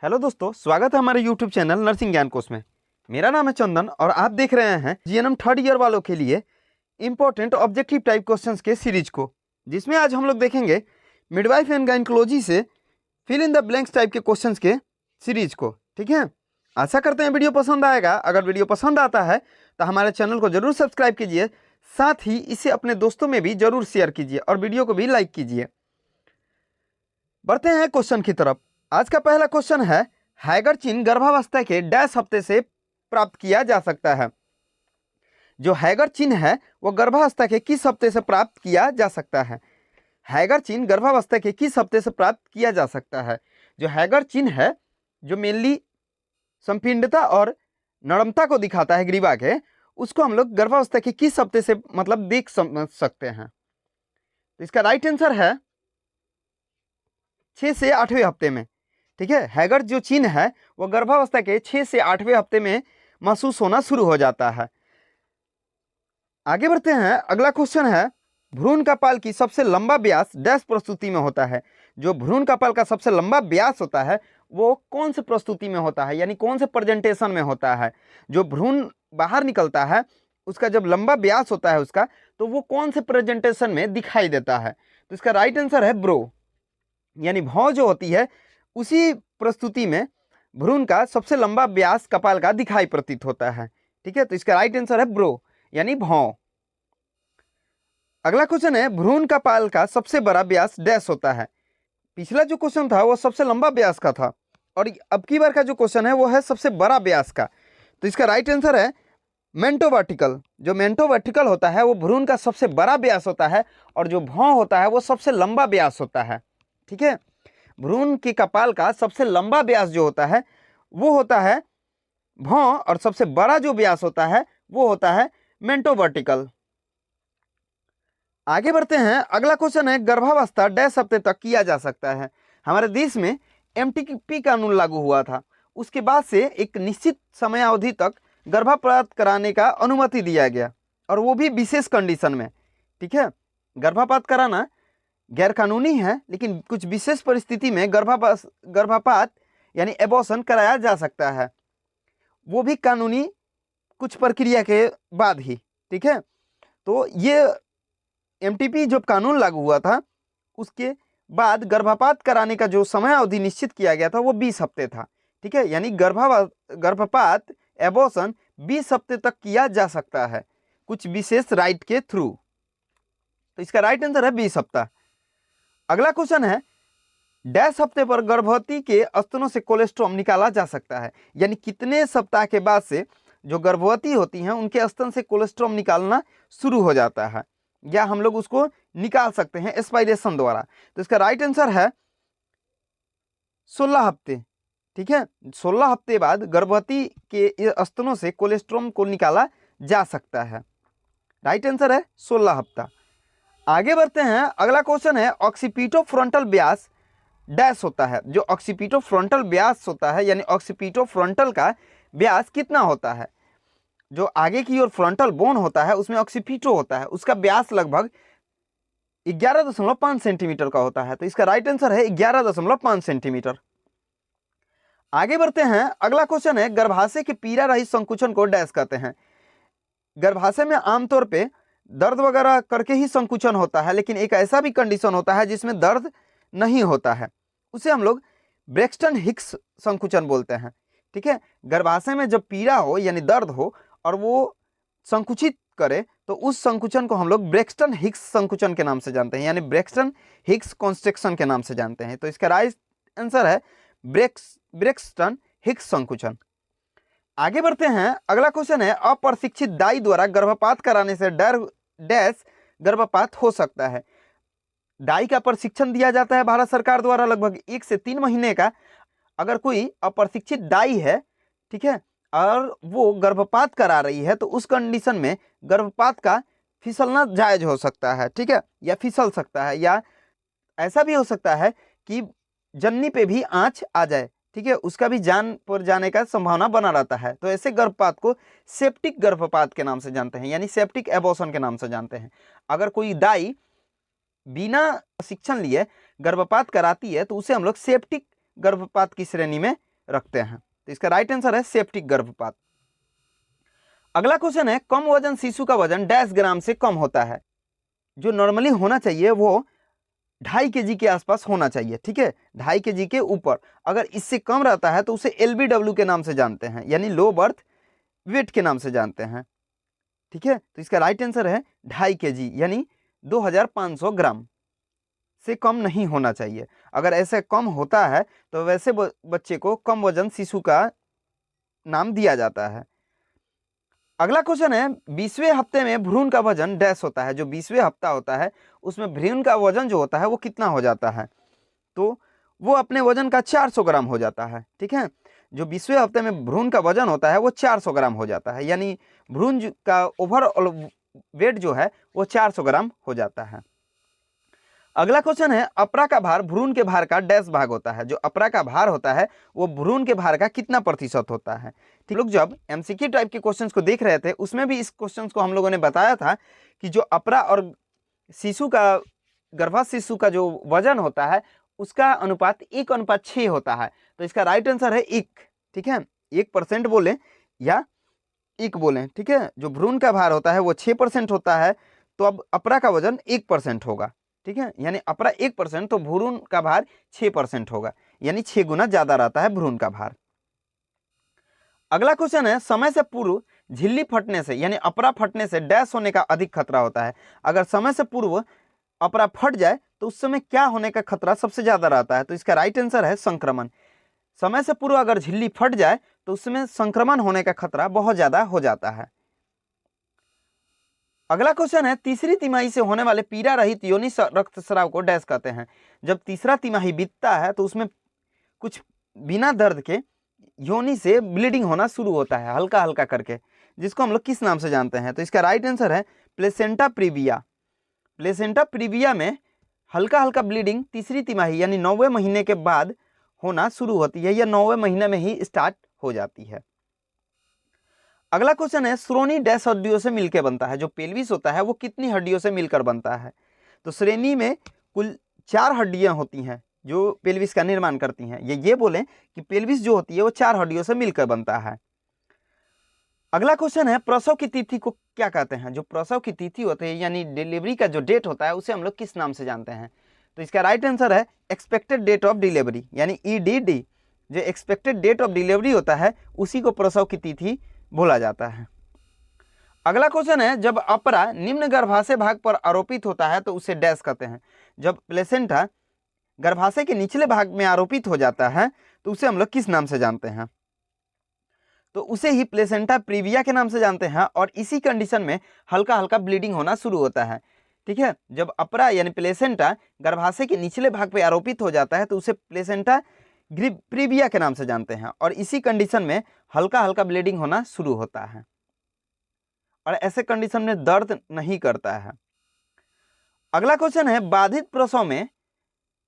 Hello दोस्तों, स्वागत है हमारे यूट्यूब चैनल नर्सिंग ज्ञान कोश में। मेरा नाम है चंदन और आप देख रहे हैं जीएनएम थर्ड ईयर वालों के लिए इंपॉर्टेंट ऑब्जेक्टिव टाइप क्वेश्चंस के सीरीज को, जिसमें आज हम लोग देखेंगे मिडवाइफ एंड गायनेकोलॉजी से fill in the blanks type के क्वेश्चंस के सीरीज को। ठीक है, आशा करते हैं वीडियो पसंद आएगा। अगर वीडियो पसंद आता है तो हमारे चैनल को जरूर सब्सक्राइब कीजिए, साथ ही इसे अपने दोस्तों में भी जरूर शेयर कीजिए और वीडियो को भी लाइक कीजिए। बढ़ते हैं क्वेश्चन की तरफ। आज का पहला क्वेश्चन है, हैगर चिन्ह गर्भावस्था के डैश हफ्ते से प्राप्त किया जा सकता है। जो हैगर चिन्ह है वो गर्भावस्था के किस हफ्ते से प्राप्त किया जा सकता है? हैगर चिन्ह गर्भावस्था के किस हफ्ते से प्राप्त किया जा सकता है? जो हैगर चिन्ह है, जो मेनली संपीडता और नरमता को दिखाता है ग्रीवा के, उसको हम लोग गर्भावस्था के किस हफ्ते से मतलब देख समझ सकते हैं। तो इसका राइट आंसर है 6 से 8वें हफ्ते में। ठीक है, हैगर जो चिन्ह है वो गर्भावस्था के 6 से 8वें हफ्ते में महसूस होना शुरू हो जाता है। आगे बढ़ते हैं। अगला क्वेश्चन है, भ्रूण कपाल की सबसे लंबा व्यास डैश प्रस्तुति में होता है। जो भ्रूण कपाल का सबसे लंबा व्यास होता है वो कौन से प्रस्तुति में होता है, यानी कौन से प्रेजेंटेशन में होता है? जो भ्रूण बाहर निकलता है उसका जब लंबा व्यास होता है उसका, तो वो कौन से प्रेजेंटेशन में दिखाई देता है? तो इसका राइट आंसर है ब्रो, यानी भौं जो होती है उसी प्रस्तुति में भ्रूण का सबसे लंबा व्यास कपाल का दिखाई प्रतीत होता है। ठीक है, तो इसका राइट आंसर है ब्रो, यानी भौं। अगला क्वेश्चन है, भ्रूण कपाल का सबसे बड़ा व्यास डैश होता है। पिछला जो क्वेश्चन था वो सबसे लंबा व्यास का था और अब की बार का जो क्वेश्चन है वो है सबसे बड़ा व्यास का। तो इसका राइट आंसर है मेंटोवर्टिकल। जो मेंटोवर्टिकल होता है वो भ्रूण का सबसे बड़ा व्यास होता है और जो भौं होता है वो सबसे लंबा व्यास होता है। ठीक है, भ्रूण के कपाल का सबसे लंबा व्यास जो होता है वो होता है भौं और सबसे बड़ा जो व्यास होता है वो होता है मेंटोवर्टिकल। आगे बढ़ते हैं। अगला क्वेश्चन है, गर्भावस्था डैश हफ्ते तक किया जा सकता है। हमारे देश में एमटीपी कानून लागू हुआ था, उसके बाद से एक निश्चित समयावधि तक गर्भपात कराने का अनुमति दिया गया और वो भी विशेष कंडीशन में। ठीक है, गर्भपात कराना गैर कानूनी है, लेकिन कुछ विशेष परिस्थिति में गर्भपात यानी एबॉर्शन कराया जा सकता है, वो भी कानूनी कुछ प्रक्रिया के बाद ही। ठीक है, तो ये एमटीपी जब कानून लागू हुआ था उसके बाद गर्भपात कराने का जो समय अवधि निश्चित किया गया था वो 20 हफ्ते था। ठीक है, यानी गर्भपात एबॉर्शन 20 हफ्ते तक किया जा सकता है कुछ विशेष राइट के थ्रू। तो इसका राइट आंसर है 20 हफ्ता। अगला क्वेश्चन है, डैश हफ्ते पर गर्भवती के स्तनों से कोलेस्ट्रॉम निकाला जा सकता है, यानी कितने सप्ताह के बाद से जो गर्भवती होती हैं उनके स्तन से कोलेस्ट्रॉम निकालना शुरू हो जाता है, या हम लोग उसको निकाल सकते हैं एस्पायरेशन द्वारा। तो इसका राइट आंसर है 16 हफ्ते। ठीक है, 16 हफ्ते बाद गर्भवती के स्तनों से कोलेस्ट्रॉम को निकाला जा सकता है। राइट आंसर है 16 हफ्ता। आगे बढ़ते हैं। अगला क्वेश्चन है, ऑक्सीपिटोफ्रंटल व्यास डैश होता है। जो ऑक्सीपिटोफ्रंटल व्यास होता है यानी ऑक्सीपिटोफ्रंटल का व्यास कितना होता है? जो आगे की ओर फ्रंटल बोन होता है उसमें ऑक्सीपिटो होता है, उसका व्यास लगभग 11.5 सेंटीमीटर का होता है। तो इसका राइट आंसर है 11.5 सेंटीमीटर। आगे बढ़ते हैं। अगला क्वेश्चन है, गर्भाशय के पीड़ा रहित संकुचन को डैश कहते हैं। गर्भाशय में आमतौर पे दर्द वगैरह करके ही संकुचन होता है, लेकिन एक ऐसा भी कंडीशन होता है जिसमें दर्द नहीं होता है, उसे हम लोग ब्रेक्सटन हिक्स संकुचन बोलते हैं। ठीक है, गर्भाशय में जब पीड़ा हो यानी दर्द हो और वो संकुचित करे तो उस संकुचन को हम लोग ब्रेक्सटन हिक्स संकुचन के नाम से जानते हैं, यानी ब्रेक्सटन हिक्स कॉन्स्ट्रिक्शन के नाम से जानते हैं। तो इसका राइट आंसर है ब्रेक्सटन हिक्स संकुचन। आगे बढ़ते हैं। अगला क्वेश्चन है, अप्रशिक्षित दाई द्वारा गर्भपात कराने से डैश गर्भपात हो सकता है। दाई का प्रशिक्षण दिया जाता है भारत सरकार द्वारा लगभग 1 से 3 महीने का। अगर कोई अप्रशिक्षित दाई है, ठीक है, और वो गर्भपात करा रही है तो उस कंडीशन में गर्भपात का फिसलना जायज हो सकता है। ठीक है, या फिसल सकता है, या ऐसा भी हो सकता है कि जननी पे भी आंच आ जाए। ठीक है, उसका भी जान पर जाने का संभावना बना रहता है। तो ऐसे गर्भपात को सेप्टिक गर्भपात के नाम से जानते हैं, यानी सेप्टिक एबॉर्शन के नाम से जानते हैं। अगर कोई दाई बिना शिक्षण लिए गर्भपात कराती है तो उसे हम लोग सेप्टिक गर्भपात की श्रेणी में रखते हैं। तो इसका राइट आंसर है सेप्टिक गर्भपात। अगला क्वेश्चन है कम वजन शिशु का वजन डैश ग्राम से कम होता है। जो नॉर्मली होना चाहिए वो 2.5 kg के आसपास होना चाहिए, ठीक है, 2.5 kg के ऊपर। अगर इससे कम रहता है तो उसे LBW के नाम से जानते हैं, यानी लो बर्थ वेट के नाम से जानते हैं, ठीक है। तो इसका राइट आंसर है 2.5 kg यानी 2500 ग्राम से कम नहीं होना चाहिए। अगर ऐसे कम होता है तो वैसे बच्चे को कम वजन शिशु का नाम दिया जाता है। अगला क्वेश्चन है 20वें हफ्ते में भ्रूण का वजन डैश होता है। जो 20वें हफ्ता होता है उसमें भ्रूण का वजन जो होता है वो कितना हो जाता है, तो वो अपने वजन का 400 ग्राम हो जाता है, ठीक है। जो 20वें हफ्ते में भ्रूण का वजन होता है वो 400 ग्राम हो जाता है, यानी भ्रूण का ओवरऑल वेट जो है वो 400 ग्राम हो जाता है। अगला क्वेश्चन है अपरा का भार भ्रूण के भार का डैश भाग होता है। जो अपरा का भार होता है वो भ्रूण के भार का कितना प्रतिशत होता है। ठीक, लोग जब एमसीक्यू टाइप के क्वेश्चंस को देख रहे थे उसमें भी इस क्वेश्चंस को हम लोगों ने बताया था कि जो अपरा और शिशु का गर्भस्थ शिशु का जो वजन होता है उसका अनुपात 1:6 होता है। तो इसका राइट आंसर है 1, ठीक है, 1% बोले या 1 बोले, ठीक है। जो भ्रूण का भार होता है वो 6% होता है, तो अब अपरा का वजन 1% होगा, ठीक है, यानी अपरा 1% तो भ्रूण का भार 6% होगा, यानी 6 गुना ज्यादा रहता है भ्रूण का भार। अगला क्वेश्चन है समय से पूर्व झिल्ली फटने से यानी अपरा फटने से डैश होने का अधिक खतरा होता है। अगर समय से पूर्व अपरा फट जाए तो उस समय क्या होने का खतरा सबसे ज्यादा रहता है। तो इसका राइट आंसर है संक्रमण। समय से पूर्व अगर झिल्ली फट जाए तो उसमें संक्रमण होने का खतरा बहुत ज्यादा हो जाता है। अगला क्वेश्चन है तीसरी तिमाही से होने वाले पीड़ा रहित योनि रक्तस्राव को डैश कहते हैं। जब तीसरा तिमाही बीतता है तो उसमें कुछ बिना दर्द के योनि से ब्लीडिंग होना शुरू होता है हल्का हल्का करके, जिसको हम लोग किस नाम से जानते हैं। तो इसका राइट आंसर है प्लेसेंटा प्रीविया। प्लेसेंटा प्रीविया में हल्का हल्का ब्लीडिंग तीसरी तिमाही यानी 9वें महीने के बाद होना शुरू होती है या 9वें महीने में ही स्टार्ट हो जाती है। अगला क्वेश्चन है श्रोणी डैश हड्डियों से मिलकर बनता है। जो पेल्विस होता है वो कितनी हड्डियों से मिलकर बनता है। तो श्रेणी में कुल 4 हड्डियां होती हैं जो पेल्विस का निर्माण करती हैं। ये बोलें कि पेल्विस जो होती है वो 4 हड्डियों से मिलकर बनता है। अगला क्वेश्चन है प्रसव की तिथि को क्या कहते हैं। जो प्रसव की तिथि होती है यानी डिलीवरी का जो डेट होता है उसे हम लोग किस नाम से जानते हैं। तो इसका राइट आंसर है एक्सपेक्टेड डेट ऑफ डिलीवरी यानी EDD। जो एक्सपेक्टेड डेट ऑफ डिलीवरी होता है उसी को प्रसव की तिथि बोला जाता है। अगला क्वेश्चन है जब अपरा निम्न गर्भाशय भाग पर आरोपित होता है तो उसे डैश कहते हैं। जब प्लेसेंटा गर्भाशय के निचले भाग में आरोपित हो जाता है तो उसे हम लोग किस नाम से जानते हैं। तो उसे ही प्लेसेंटा प्रीविया के नाम से जानते हैं और इसी कंडीशन में हल्का हल्का ब्लीडिंग होना शुरू होता है, ठीक है। जब अपरा यानी प्लेसेंटा गर्भाशय के निचले भाग पर आरोपित हो जाता है तो उसे प्लेसेंटा प्रीविया के नाम से जानते हैं और इसी कंडीशन में हल्का हल्का ब्लीडिंग होना शुरू होता है और ऐसे कंडीशन में दर्द नहीं करता है। अगला क्वेश्चन है बाधित प्रसव में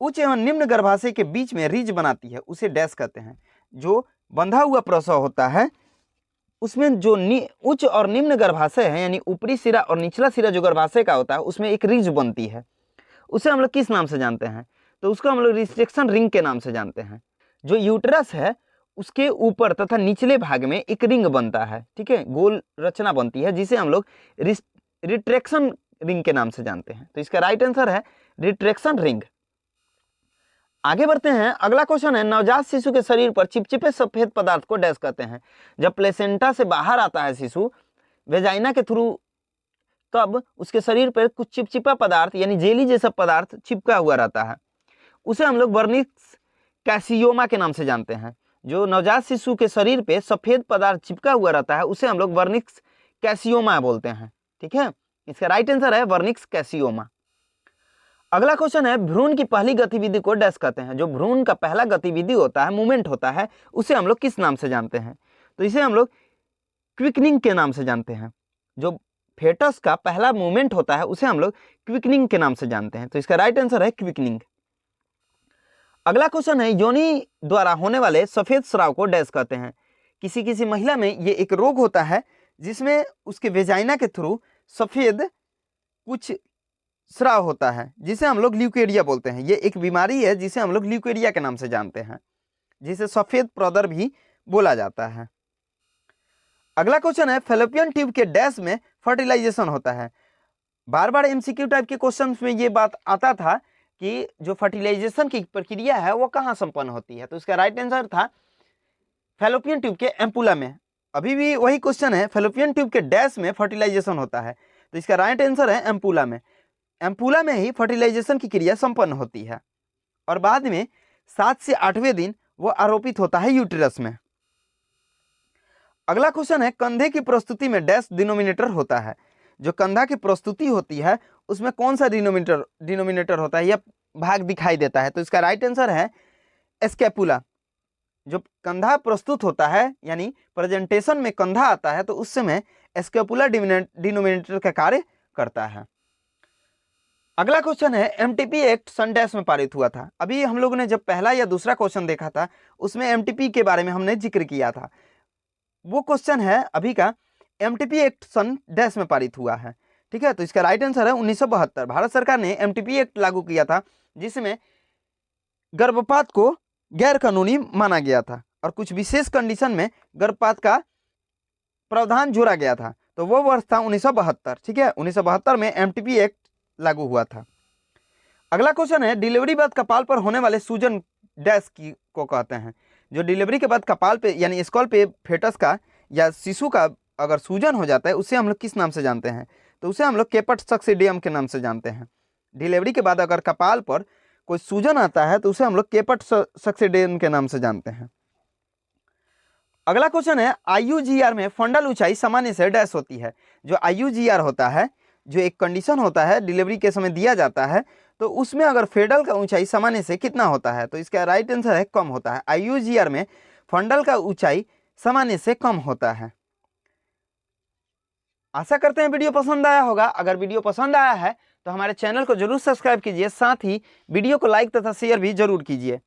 उच्च एवं निम्न गर्भाशय के बीच में रीज बनाती है उसे डैश कहते हैं। जो बंधा हुआ प्रसव होता है उसमें जो उच्च और निम्न गर्भाशय है यानी ऊपरी सिरा और निचला सिरा जो गर्भाशय का होता है उसमें एक रीज बनती है, उसे हम लोग किस नाम से जानते हैं। तो उसको हम लोग रिस्ट्रिक्शन रिंग के नाम से जानते हैं। जो यूट्रस है उसके ऊपर तथा निचले भाग में एक रिंग बनता है, ठीक है, गोल रचना बनती है जिसे हम लोग रिट्रैक्शन रिंग के नाम से जानते हैं। तो इसका राइट आंसर है रिट्रैक्शन रिंग। आगे बढ़ते हैं। अगला क्वेश्चन है नवजात शिशु के शरीर पर चिपचिपे सफेद पदार्थ को डैश कहते हैं। जब प्लेसेंटा से बाहर आता है शिशु वेजाइना के थ्रू तब उसके शरीर पर कुछ चिपचिपा पदार्थ यानी जेली जैसा पदार्थ चिपका हुआ रहता है, उसे हम लोग वर्निक्स कैसियोमा के नाम से जानते हैं। जो नवजात शिशु के शरीर पे सफेद पदार्थ चिपका हुआ रहता है उसे हम लोग वर्निक्स कैसियोमा बोलते हैं, ठीक है। इसका राइट आंसर है वर्निक्स कैसियोमा। अगला क्वेश्चन है भ्रूण की पहली गतिविधि को डैश कहते हैं। जो भ्रूण का पहला गतिविधि होता है मूवमेंट होता है उसे हम लोग किस नाम से जानते हैं। तो इसे हम लोग क्विकनिंग के नाम से जानते हैं। जो फेटस का पहला मूवमेंट होता है उसे हम लोग क्विकनिंग के नाम से जानते हैं। तो इसका राइट आंसर है क्विकनिंग। अगला क्वेश्चन है योनि द्वारा होने वाले सफेद स्राव को डैश कहते हैं। किसी किसी महिला में ये एक रोग होता है जिसमें उसके वेजाइना के थ्रू सफेद कुछ स्राव होता है जिसे हम लोग ल्यूकेरिया बोलते हैं। ये एक बीमारी है जिसे हम लोग ल्यूकेरिया के नाम से जानते हैं, जिसे सफेद प्रदर भी बोला जाता है। अगला क्वेश्चन है फैलोपियन ट्यूब के डैश में फर्टिलाइजेशन होता है। बार बार एमसीक्यू टाइप के क्वेश्चंस में ये बात आता था कि जो फर्टिलाइजेशन की प्रक्रिया है वो कहाँ संपन्न होती है, तो इसका राइट आंसर था फैलोपियन ट्यूब के एम्पुला में। अभी भी वही क्वेश्चन है, फैलोपियन ट्यूब के डैश में फर्टिलाइजेशन होता है, तो इसका राइट आंसर है एम्पुला में। एम्पुला में ही फर्टिलाइजेशन की क्रिया संपन्न होती है और बाद में 7 से 8वें दिन वो आरोपित होता है यूट्रस में। अगला क्वेश्चन है कंधे की प्रस्तुति में डैश डिनोमिनेटर होता है। जो कंधा की प्रस्तुति होती है उसमें कौन सा डिनोमिनेटर होता है, यह भाग दिखाई देता है, तो इसका राइट आंसर है स्कैपुला। जो कंधा प्रस्तुत होता है यानी प्रेजेंटेशन में कंधा आता है तो उस समय स्कैपुला डिनोमिनेटर का कार्य करता है। अगला क्वेश्चन है एमटीपी एक्ट सन डैश में पारित हुआ था। अभी हम लोगों ने जब पहला या दूसरा क्वेश्चन देखा था उसमें एमटीपी के बारे में हमने जिक्र किया था। वो क्वेश्चन है अभी का, एमटीपी एक्ट सन डैश में पारित हुआ है। ठीक है, तो इसका राइट आंसर है 1972। भारत सरकार ने एमटीपी एक्ट लागू किया था जिसमें गर्भपात को गैर कानूनी माना गया था और कुछ विशेष कंडीशन में गर्भपात का प्रावधान जोड़ा गया था, तो वो वर्ष था 1972। ठीक है, 1972 में एमटीपी एक्ट लागू हुआ था। अगला क्वेश्चन है डिलीवरी बाद कपाल पर होने वाले सूजन डैश की को कहते हैं। जो डिलीवरी के बाद कपाल पे यानी स्कॉल पे फेटस का या शिशु का अगर सूजन हो जाता है उसे हम लोग किस नाम से जानते हैं, तो उसे हम लोग केपट सक्सिडियम के नाम से जानते हैं। डिलीवरी के बाद अगर कपाल पर कोई सूजन आता है तो उसे हम लोग केपट सक्सिडियम के नाम से जानते हैं। अगला क्वेश्चन है आईयूजीआर में फंडल ऊंचाई सामान्य से डैश होती है। जो आईयूजीआर होता है, जो एक कंडीशन होता है डिलीवरी के समय दिया जाता है, तो उसमें अगर फेडल का ऊंचाई सामान्य से कितना होता है, तो इसका राइट आंसर है कम होता है। आईयूजीआर में फंडल का ऊंचाई सामान्य से कम होता है। आशा करते हैं वीडियो पसंद आया होगा। अगर वीडियो पसंद आया है तो हमारे चैनल को जरूर सब्सक्राइब कीजिए, साथ ही वीडियो को लाइक तथा शेयर भी जरूर कीजिए।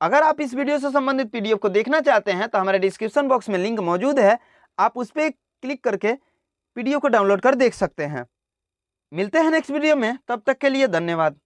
अगर आप इस वीडियो से संबंधित पीडीएफ को देखना चाहते हैं तो हमारे डिस्क्रिप्शन बॉक्स में लिंक मौजूद है, आप उस पर क्लिक करके पीडीएफ को डाउनलोड कर देख सकते हैं। मिलते हैं नेक्स्ट वीडियो में, तब तक के लिए धन्यवाद।